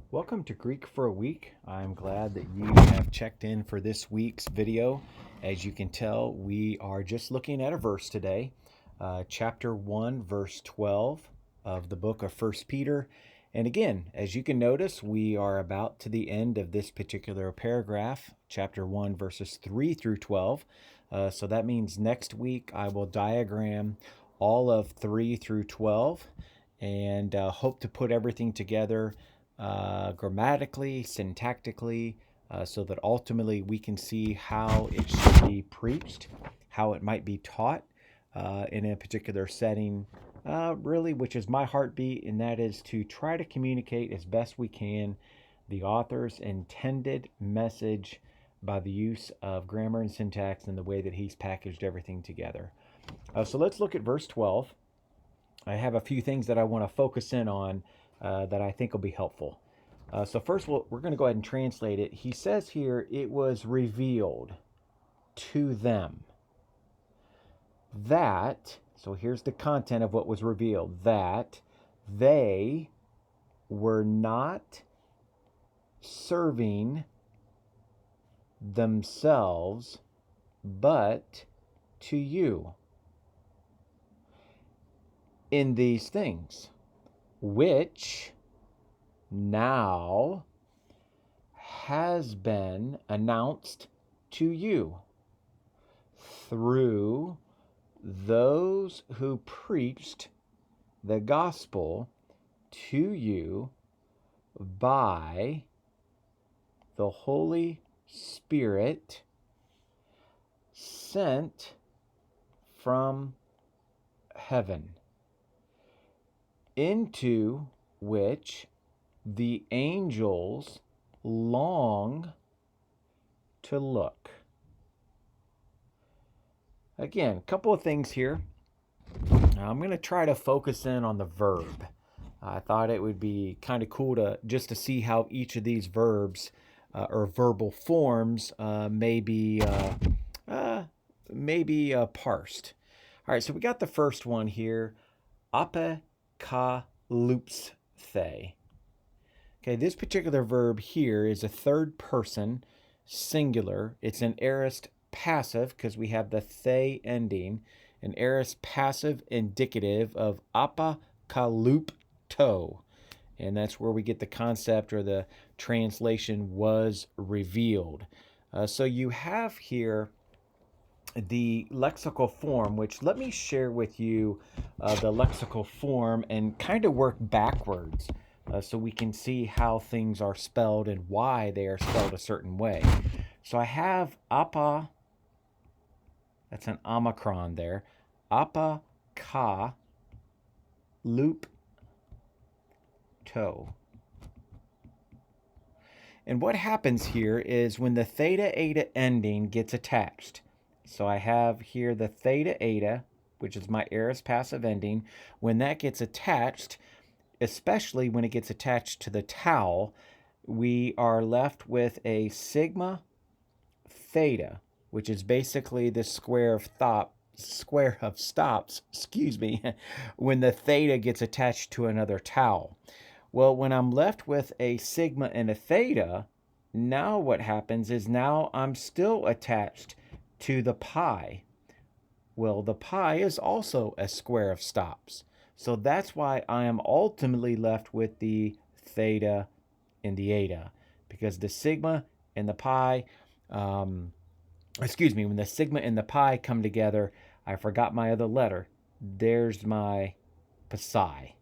Welcome to Greek for a Week. I'm glad that you have checked in for this week's video. As you can tell, we are just looking at a verse today, chapter 1, verse 12 of the book of 1 Peter. And again, as you can notice, we are about to the end of this particular paragraph, chapter 1, verses 3 through 12. So that means next week I will diagram all of 3 through 12 and hope to put everything together grammatically, syntactically, so that ultimately we can see how it should be preached, how it might be taught in a particular setting, really, which is my heartbeat, and that is to try to communicate as best we can the author's intended message by the use of grammar and syntax and the way that he's packaged everything together. So let's look at verse 12. I have a few things that I want to focus in on that I think will be helpful. So first, we're going to go ahead and translate it. He says here, it was revealed to them that, so here's the content of what was revealed, that they were not serving themselves, but to you in these things, which now has been announced to you through those who preached the gospel to you by the Holy Spirit sent from heaven, into which the angels long to look. Again, a couple of things here. I'm going to try to focus in on the verb. I thought it would be kind of cool to see how each of these verbs or verbal forms may be parsed. All right, so we got the first one here, apokryphthe. Okay, this particular verb here is a third person singular. It's an aorist passive because we have the the ending, an aorist passive indicative of apokalypto. And that's where we get the concept or the translation was revealed. So you have here the lexical form, which let me share with you the lexical form and kind of work backwards so we can see how things are spelled and why they are spelled a certain way. So I have apa, that's an omicron there, apa ka loop toe. And what happens here is when the theta eta ending gets attached, so I have here the theta eta, which is my aorist passive ending. When that gets attached, especially when it gets attached to the tau, we are left with a sigma theta, which is basically the square of stops, when the theta gets attached to another tau. Well, when I'm left with a sigma and a theta, now what happens is now I'm still attached to the pi. Well, the pi is also a square of stops. So that's why I am ultimately left with the theta and the eta, because the sigma and the pi, when the sigma and the pi come together, I forgot my other letter. There's my psi.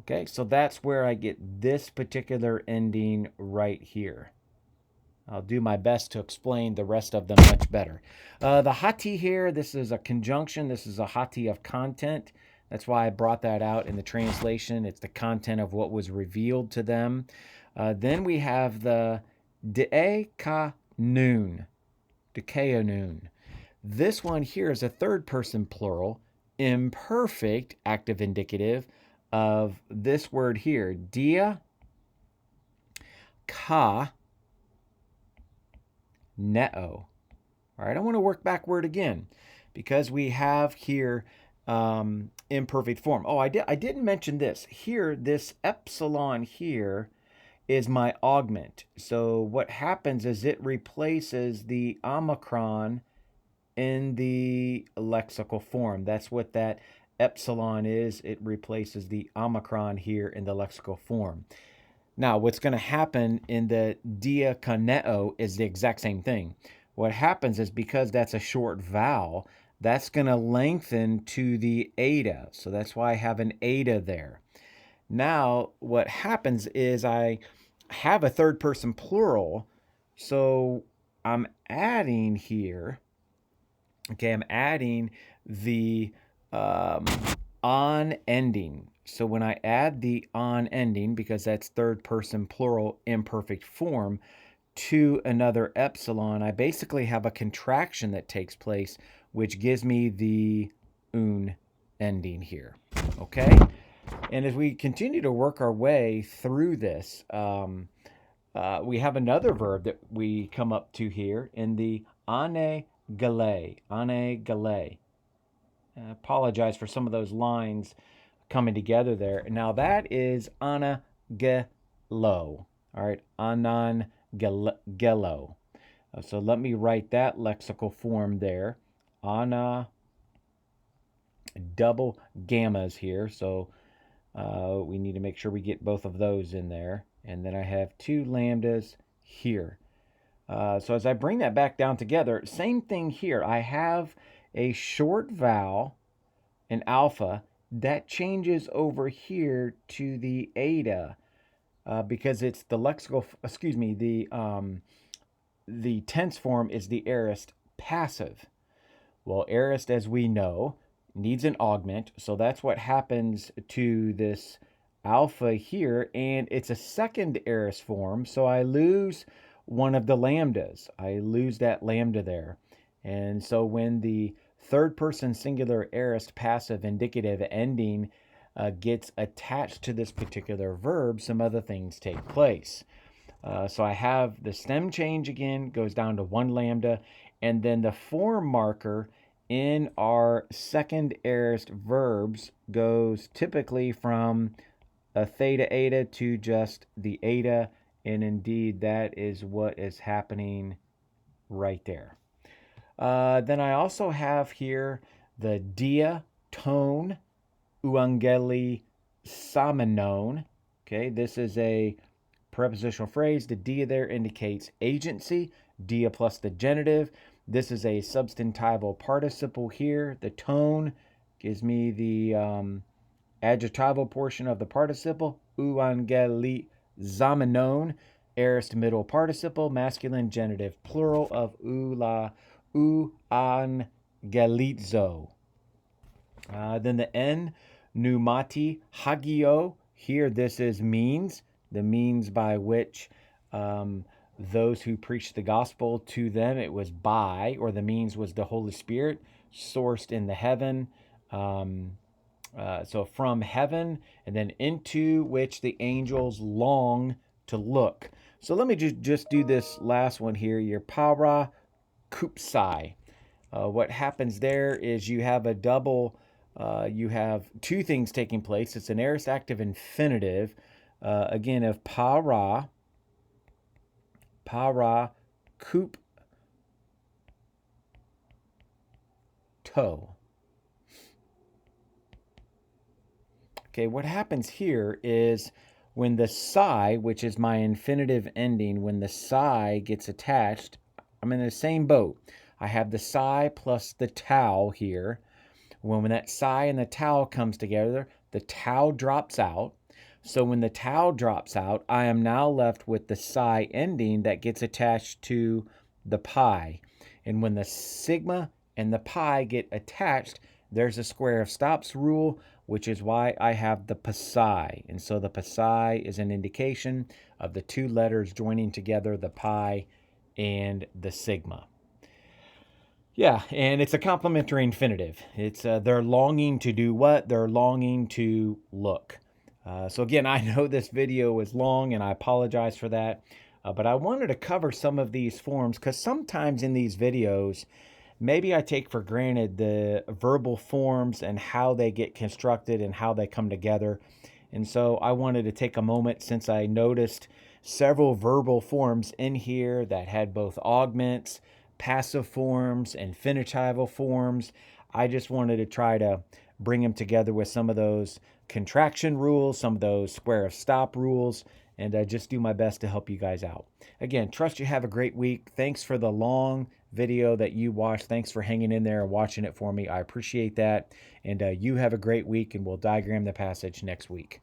Okay, so that's where I get this particular ending right here. I'll do my best to explain the rest of them much better. The hati here, this is a conjunction. This is a hati of content. That's why I brought that out in the translation. It's the content of what was revealed to them. Then we have the de'ekanon. This one here is a third person plural, imperfect active indicative of this word here, dia ka neo. All right, I want to work backward again because we have here imperfect form. Oh, I didn't mention this. Here, this epsilon here is my augment. So what happens is it replaces the omicron in the lexical form. That's what that epsilon is. It replaces the omicron here in the lexical form. Now, what's going to happen in the diakoneo is the exact same thing. What happens is because that's a short vowel, that's going to lengthen to the eta. So that's why I have an eta there. Now, what happens is I have a third person plural. So I'm adding here, okay, I'm adding the on ending. So when I add the on ending, because that's third person plural imperfect form, to another epsilon, I basically have a contraction that takes place, which gives me the un ending here. Okay? And as we continue to work our way through this, we have another verb that we come up to here in the ane gale. Ane gale. I apologize for some of those lines coming together there. Now that is ana gelo. All right, anan gelo. So let me write that lexical form there. Ana, double gammas here. So we need to make sure we get both of those in there. And then I have two lambdas here. So as I bring that back down together, same thing here. I have a short vowel, an alpha, that changes over here to the eta because it's the lexical, the tense form is the aorist passive. Well, aorist, as we know, needs an augment, so that's what happens to this alpha here, and it's a second aorist form, so I lose one of the lambdas. I lose that lambda there. And so when the third person singular aorist passive indicative ending gets attached to this particular verb, some other things take place. So I have the stem change again, goes down to one lambda, and then the form marker in our second aorist verbs goes typically from a theta eta to just the eta, and indeed that is what is happening right there. Then I also have here the dia tone euangeli samenon. Okay, this is a prepositional phrase. The dia there indicates agency, dia plus the genitive. This is a substantival participle here. The tone gives me the adjectival portion of the participle, euangeli zamenon, aorist middle participle, masculine genitive, plural of euangelizo. Then the N, pneumati hagio. Here, this is means, the means by which those who preached the gospel to them, it was by, or the means was the Holy Spirit, sourced in the heaven. So from heaven, and then into which the angels long to look. So let me just do this last one here. Your para kupsai. What happens there is you have a double, you have two things taking place. It's an aorist active infinitive, again, of para kup to. Okay, what happens here is when the psi, which is my infinitive ending, when the psi gets attached, I'm in the same boat. I have the psi plus the tau here. When that psi and the tau comes together, the tau drops out. So when the tau drops out, I am now left with the psi ending that gets attached to the pi. And when the sigma and the pi get attached, there's a square of stops rule, which is why I have the psi. And so the psi is an indication of the two letters joining together, the pi and the sigma. Yeah, and it's a complementary infinitive. It's they're longing to do what? They're longing to look. So again, I know this video was long, and I apologize for that. But I wanted to cover some of these forms because sometimes in these videos, maybe I take for granted the verbal forms and how they get constructed and how they come together. And so I wanted to take a moment, since I noticed several verbal forms in here that had both augments, passive forms, infinitival forms. I just wanted to try to bring them together with some of those contraction rules, some of those square of stop rules, and just do my best to help you guys out. Again, trust you have a great week. Thanks for the long video that you watched. Thanks for hanging in there and watching it for me. I appreciate that. And you have a great week, and we'll diagram the passage next week.